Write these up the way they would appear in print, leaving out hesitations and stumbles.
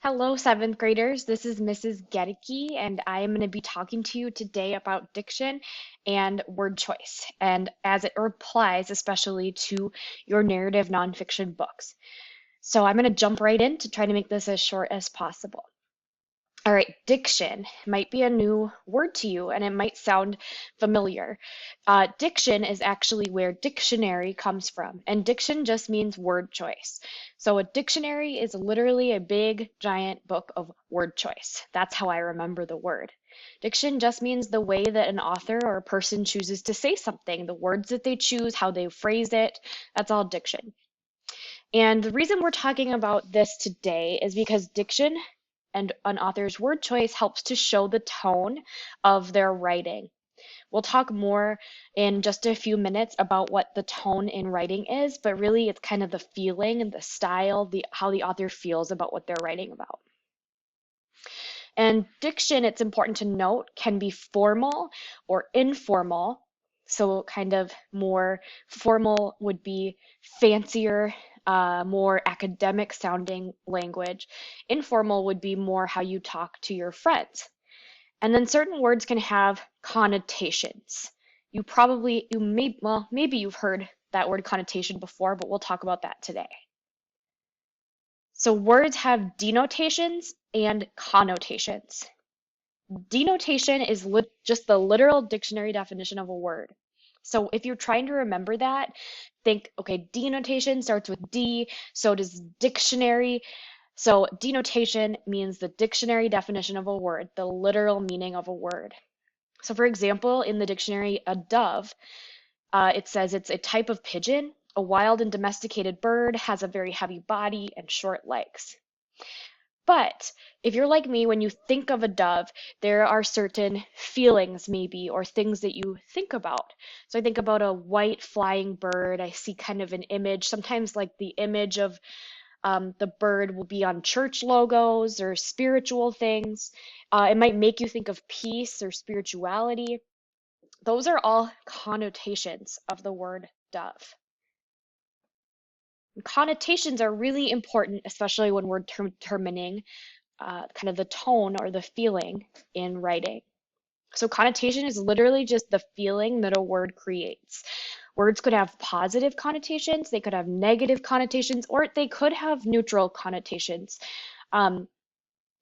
Hello, seventh graders. This is Mrs. Gedicke, and I am going to be talking to you today about diction and word choice, and as it applies especially to your narrative nonfiction books. So I'm going to jump right in to try to make this as short as possible. All right, diction might be a new word to you and it might sound familiar. Diction is actually where dictionary comes from, and diction just means word choice. So a dictionary is literally a big, giant book of word choice. That's how I remember the word. Diction just means the way that an author or a person chooses to say something, the words that they choose, how they phrase it. That's all diction. And the reason we're talking about this today is because diction and an author's word choice helps to show the tone of their writing. We'll talk more in just a few minutes about what the tone in writing is, but really it's kind of the feeling and the style, how the author feels about what they're writing about. And diction, it's important to note, can be formal or informal. So kind of more formal would be fancier, more academic sounding language. Informal would be more how you talk to your friends. And then certain words can have connotations. Maybe you've heard that word connotation before, but we'll talk about that today. So words have denotations and connotations. Denotation is just the literal dictionary definition of a word. So if you're trying to remember that, think, okay, denotation starts with D, so does dictionary. So denotation means the dictionary definition of a word, the literal meaning of a word. So for example, in the dictionary, a dove, it says it's a type of pigeon, a wild and domesticated bird, has a very heavy body and short legs. But if you're like me, when you think of a dove, there are certain feelings maybe or things that you think about. So I think about a white flying bird. I see kind of an image, sometimes like the image of the bird will be on church logos or spiritual things. It might make you think of peace or spirituality. Those are all connotations of the word dove. Connotations are really important, especially when we're determining kind of the tone or the feeling in writing. So connotation is literally just the feeling that a word creates. Words could have positive connotations, they could have negative connotations, or they could have neutral connotations. Um,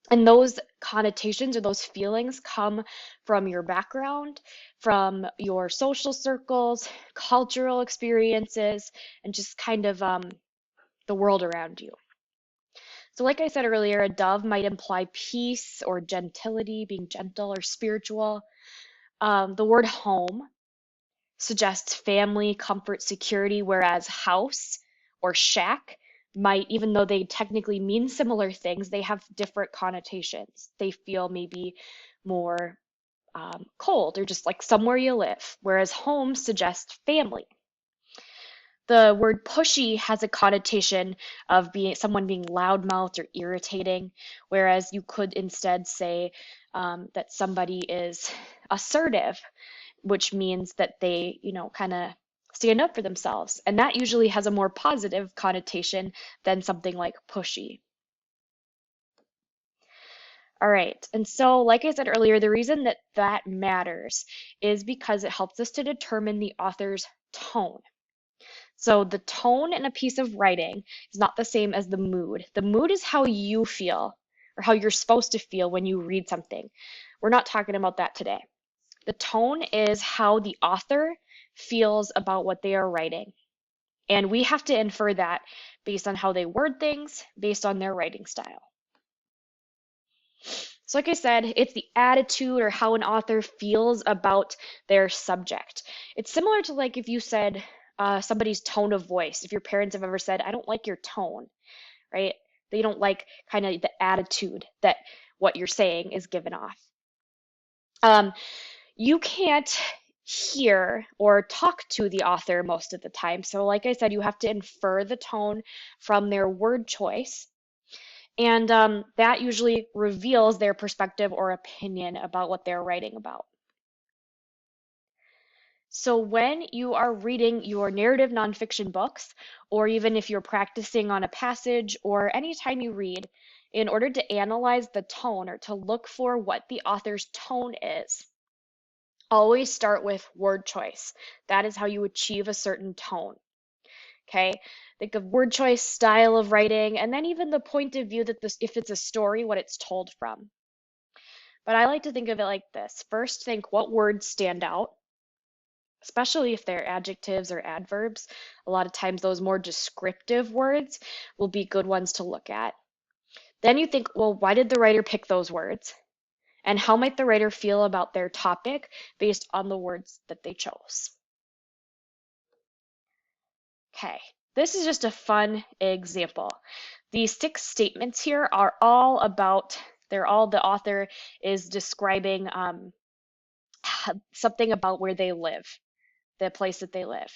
and those connotations or those feelings come from your background, from your social circles, cultural experiences, and just kind of the world around you. So like I said earlier, a dove might imply peace or gentility, being gentle or spiritual. The word home suggests family, comfort, security, whereas house or shack might, even though they technically mean similar things, they have different connotations. They feel maybe more cold or just like somewhere you live, whereas home suggests family. The word pushy has a connotation of someone being loudmouthed or irritating, whereas you could instead say that somebody is assertive, which means that they, kind of stand up for themselves. And that usually has a more positive connotation than something like pushy. All right, and so like I said earlier, the reason that that matters is because it helps us to determine the author's tone. So the tone in a piece of writing is not the same as the mood. The mood is how you feel or how you're supposed to feel when you read something. We're not talking about that today. The tone is how the author feels about what they are writing. And we have to infer that based on how they word things, based on their writing style. So like I said, it's the attitude or how an author feels about their subject. It's similar to like if you said somebody's tone of voice. If your parents have ever said, I don't like your tone, right? They don't like kind of the attitude that what you're saying is given off. You can't hear or talk to the author most of the time. So like I said, you have to infer the tone from their word choice. And that usually reveals their perspective or opinion about what they're writing about. So when you are reading your narrative nonfiction books, or even if you're practicing on a passage or anytime you read, in order to analyze the tone or to look for what the author's tone is, always start with word choice. That is how you achieve a certain tone. Okay? Think of word choice, style of writing, and then even the point of view that this, if it's a story, what it's told from. But I like to think of it like this. First, think what words stand out, especially if they're adjectives or adverbs. A lot of times those more descriptive words will be good ones to look at. Then you think, well, why did the writer pick those words? And how might the writer feel about their topic based on the words that they chose? Okay, this is just a fun example. These 6 statements here are all about, the author is describing something about where they live, the place that they live.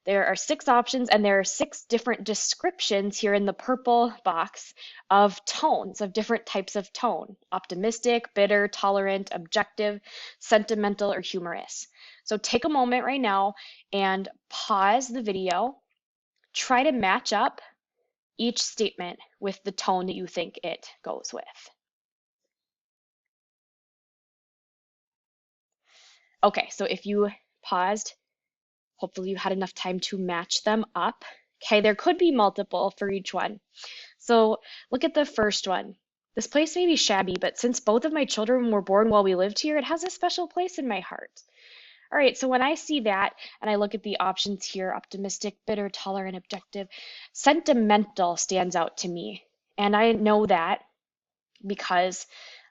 There are 6 options, and there are 6 different descriptions here in the purple box of tones, of different types of tone: optimistic, bitter, tolerant, objective, sentimental, or humorous. So take a moment right now and pause the video. Try to match up each statement with the tone that you think it goes with. Okay, so if you paused, hopefully you had enough time to match them up. Okay, there could be multiple for each one. So look at the first one. This place may be shabby, but since both of my children were born while we lived here, it has a special place in my heart. All right, so when I see that and I look at the options here, optimistic, bitter, tolerant, objective, sentimental stands out to me. And I know that because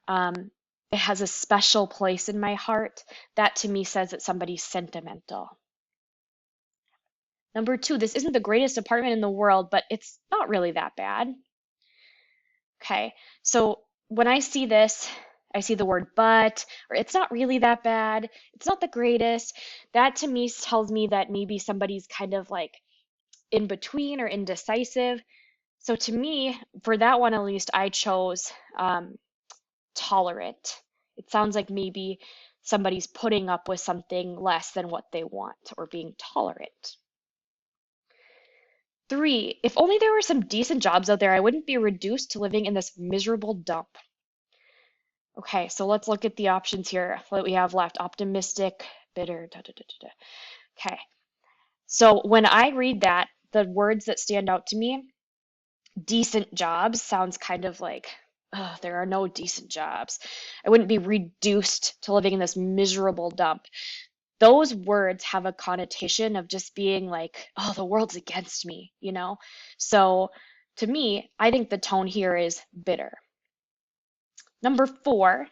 it has a special place in my heart. That to me says that somebody's sentimental. Number 2, this isn't the greatest apartment in the world, but it's not really that bad. Okay, so when I see this, I see the word but, or it's not really that bad, it's not the greatest. That to me tells me that maybe somebody's kind of like in between or indecisive. So to me, for that one at least, I chose tolerant. It sounds like maybe somebody's putting up with something less than what they want or being tolerant. 3, if only there were some decent jobs out there, I wouldn't be reduced to living in this miserable dump. Okay, so let's look at the options here that we have left. Optimistic, bitter, da, da, da, da, da. Okay, so when I read that, the words that stand out to me, decent jobs sounds kind of like, oh, there are no decent jobs. I wouldn't be reduced to living in this miserable dump. Those words have a connotation of just being like, oh, the world's against me, you know? So to me, I think the tone here is bitter. Number 4,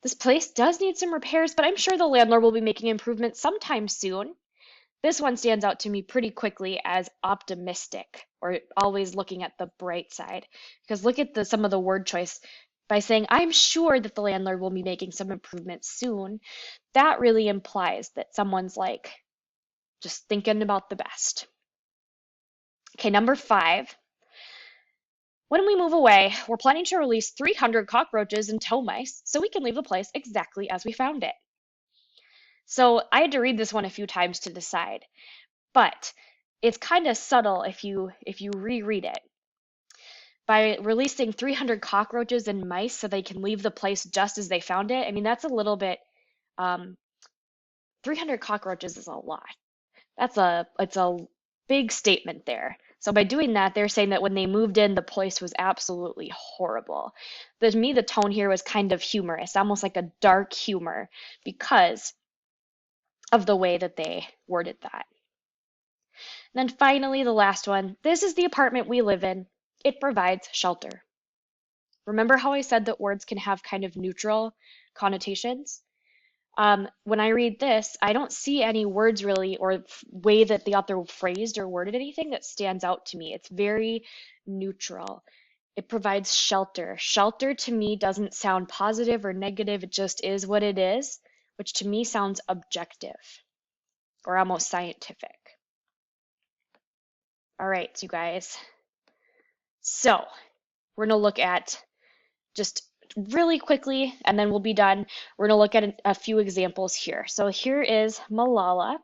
this place does need some repairs, but I'm sure the landlord will be making improvements sometime soon. This one stands out to me pretty quickly as optimistic, or always looking at the bright side. Because look at some of the word choice. By saying, I'm sure that the landlord will be making some improvements soon, that really implies that someone's like just thinking about the best. Okay, number 5. When we move away, we're planning to release 300 cockroaches and tow mice so we can leave the place exactly as we found it. So I had to read this one a few times to decide, but it's kind of subtle if you reread it. By releasing 300 cockroaches and mice so they can leave the place just as they found it, I mean, that's a little bit, 300 cockroaches is a lot. It's a big statement there. So by doing that, they're saying that when they moved in, the place was absolutely horrible. But to me, the tone here was kind of humorous, almost like a dark humor, because of the way that they worded that. And then finally, the last one. This is the apartment we live in. It provides shelter. Remember how I said that words can have kind of neutral connotations? When I read this, I don't see any words really or way that the author phrased or worded anything that stands out to me. It's very neutral. It provides shelter. Shelter to me doesn't sound positive or negative. It just is what it is, which to me sounds objective or almost scientific. All right, you guys. So we're going to look at just really quickly, and then we'll be done. We're going to look at a few examples here. So here is Malala.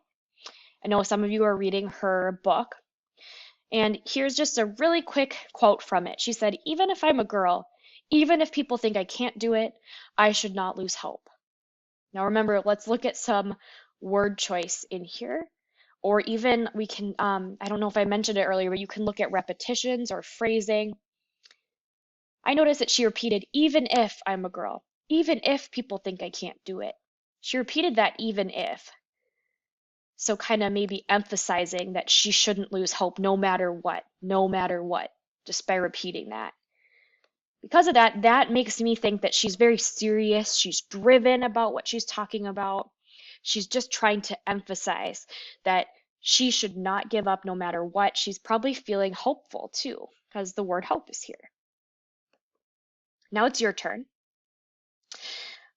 I know some of you are reading her book, And here's just a really quick quote from it. She said, "Even if I'm a girl, even if people think I can't do it, I should not lose hope." Now remember, let's look at some word choice in here. Or even we can, I don't know if I mentioned it earlier, but you can look at repetitions or phrasing. I noticed that she repeated, "even if I'm a girl, even if people think I can't do it." She repeated that even if. So kind of maybe emphasizing that she shouldn't lose hope no matter what, just by repeating that. Because of that, that makes me think that she's very serious. She's driven about what she's talking about. She's just trying to emphasize that she should not give up no matter what. She's probably feeling hopeful too, because the word hope is here. Now it's your turn.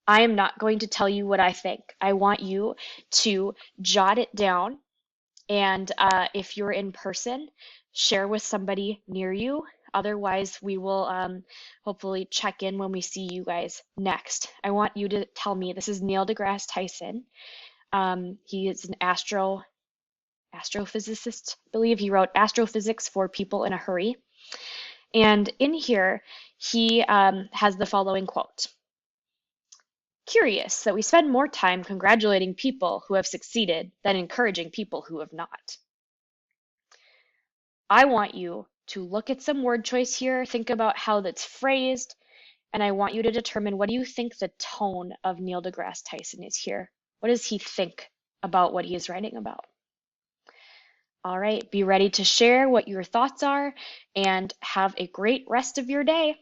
I am not going to tell you what I think. I want you to jot it down. And if you're in person, share with somebody near you. Otherwise, we will hopefully check in when we see you guys next. I want you to tell me, this is Neil deGrasse Tyson. He is an astrophysicist, I believe. He wrote Astrophysics for People in a Hurry. And in here, he has the following quote. "Curious that we spend more time congratulating people who have succeeded than encouraging people who have not." I want you to look at some word choice here, think about how that's phrased, and I want you to determine, what do you think the tone of Neil deGrasse Tyson is here? What does he think about what he is writing about? All right, be ready to share what your thoughts are and have a great rest of your day.